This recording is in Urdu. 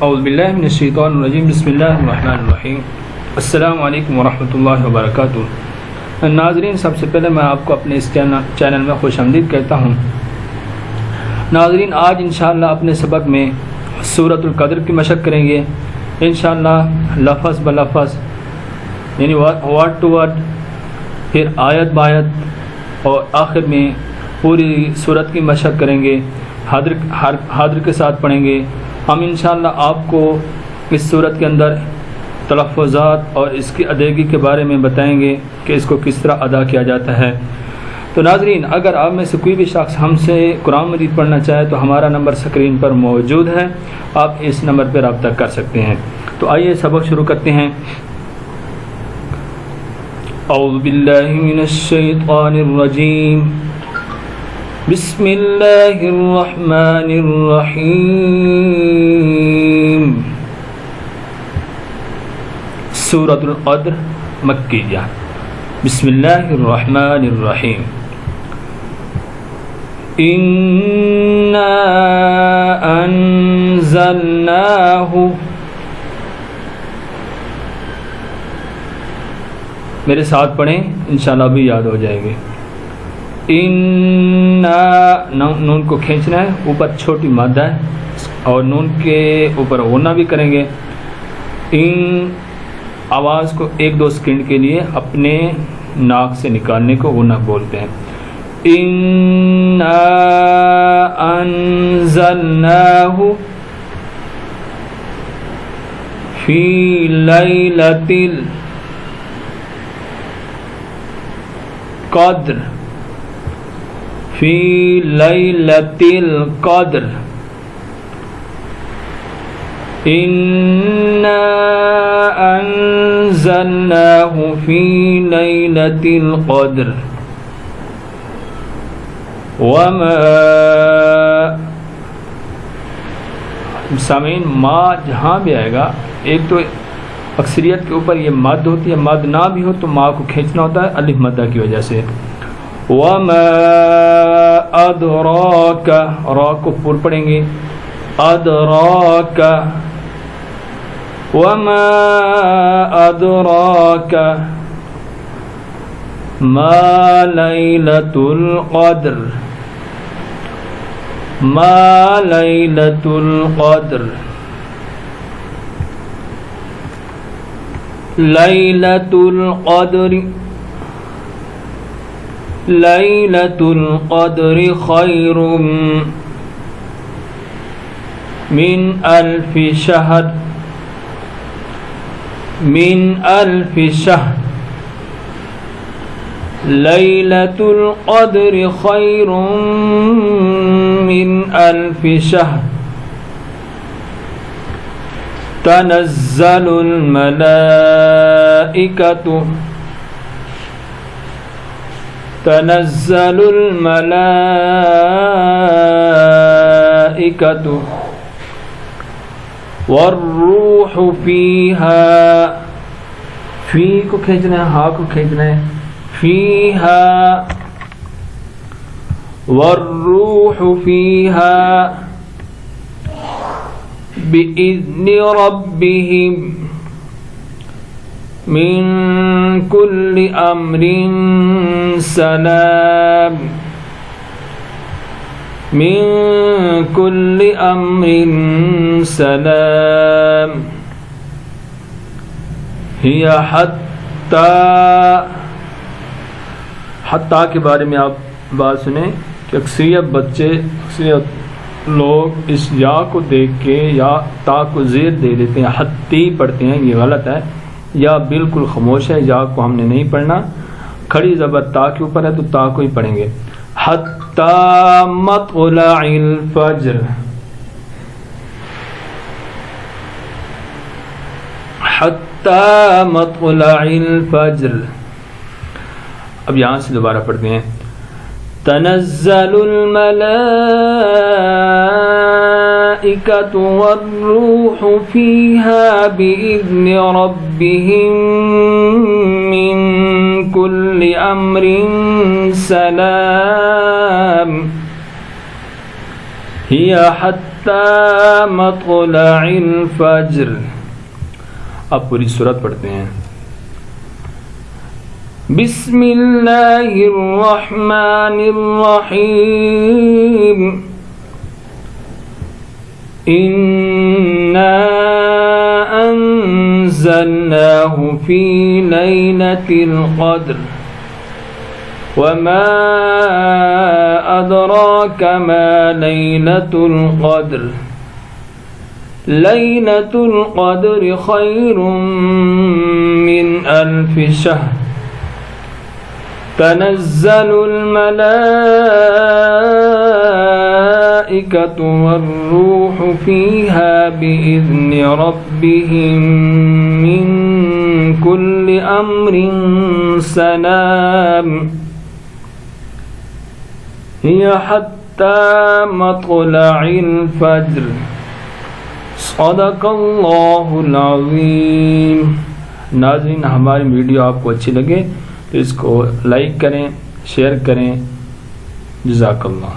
اعوذ باللہ من الشیطان الرجیم بسم اللہ الرحمن الرحیم السلام علیکم ورحمۃ اللہ وبرکاتہ۔ ناظرین، سب سے پہلے میں آپ کو اپنے اس چینل میں خوش آمدید کہتا ہوں۔ ناظرین، آج انشاءاللہ اپنے سبق میں سورۃ القدر کی مشق کریں گے انشاءاللہ، لفظ بلفظ یعنی ورڈ ٹو ورڈ، پھر آیت بآیت، اور آخر میں پوری سورت کی مشق کریں گے، حاضر کے ساتھ پڑھیں گے۔ ہم انشاءاللہ آپ کو اس سورت کے اندر تلفظات اور اس کی ادائیگی کے بارے میں بتائیں گے کہ اس کو کس طرح ادا کیا جاتا ہے۔ تو ناظرین، اگر آپ میں سے کوئی بھی شخص ہم سے قرآن مجید پڑھنا چاہے تو ہمارا نمبر اسکرین پر موجود ہے، آپ اس نمبر پر رابطہ کر سکتے ہیں۔ تو آئیے سبق شروع کرتے ہیں۔ اعوذ باللہ من الشیطان الرجیم، بسم اللہ الرحمن الرحیم۔ سورۃ القدر مکیہ۔ بسم اللہ الرحمن الرحیم۔ انا انزلناہ، میرے ساتھ پڑھیں انشاءاللہ بھی یاد ہو جائے گی۔ نون کو کھینچنا ہے، اوپر چھوٹی مادہ ہے اور نون کے اوپر غنہ بھی کریں گے۔ ان آواز کو 1-2 سیکنڈ کے لیے اپنے ناک سے نکالنے کو غنہ بولتے ہیں۔ انا انزلناہ فی لیلۃ القدر، فی لیلۃ القدر، انا انزلناہ فی لیلۃ القدر وما، سامعین ما جہاں بھی آئے گا، ایک تو اکثریت کے اوپر یہ مد ہوتی ہے، مد نہ بھی ہو تو ما کو کھینچنا ہوتا ہے الف مدہ کی وجہ سے۔ وما ادراک، را کو پر پڑھیں گے، ادراک، وما ادراک ما لیلۃ القدر، ما لیلۃ القدر، لیلۃ القدر، لیلۃ القدر خیر من الف شہر، من الف شہر، لیلۃ القدر خیر من الف شہر، تنزل الملائکۃ، تنزل الملائکۃ والروح فیہا، فی کو کھینچنا ہے، ہا کو کھینچنا ہے، فیہا، والروح فیہا بإذن ربهم من كل أمر سلام، من كل أمر سلام، هي حتی کے بارے میں آپ بات سنیں کہ اکثریت بچے، اکثریت لوگ اس یا کو دیکھ کے یا تا کو زیر دے دیتے ہیں، حتی پڑھتے ہیں، یہ غلط ہے۔ یا بالکل خاموش ہے، یا کو ہم نے نہیں پڑھنا، کھڑی زبر تا کے اوپر ہے تو تا کو ہی پڑھیں گے۔ حتی مطلع الفجر، حتی مطلع الفجر۔ اب یہاں سے دوبارہ پڑھتے ہیں۔ تنزل الملائکۃ والروح فیہا بإذن ربہم من کل امر سلام، ہی حتی حتى مطلع الفجر. اب پوری سورت پڑھتے ہیں. بسم اللہ الرحمن الرحیم. إنا أنزلناه في ليلة القدر وما أدراك ما ليلة القدر ليلة القدر خير من 1000 شهر تنزل الملائكة والروح فيها بإذن ربهم من كل أمر سلام هي حتى مطلع الفجر. صدق اللہ العظیم. ناظرین ہماری ویڈیو آپ کو اچھی لگے تو اس کو لائک کریں، شیئر کریں. جزاک اللہ.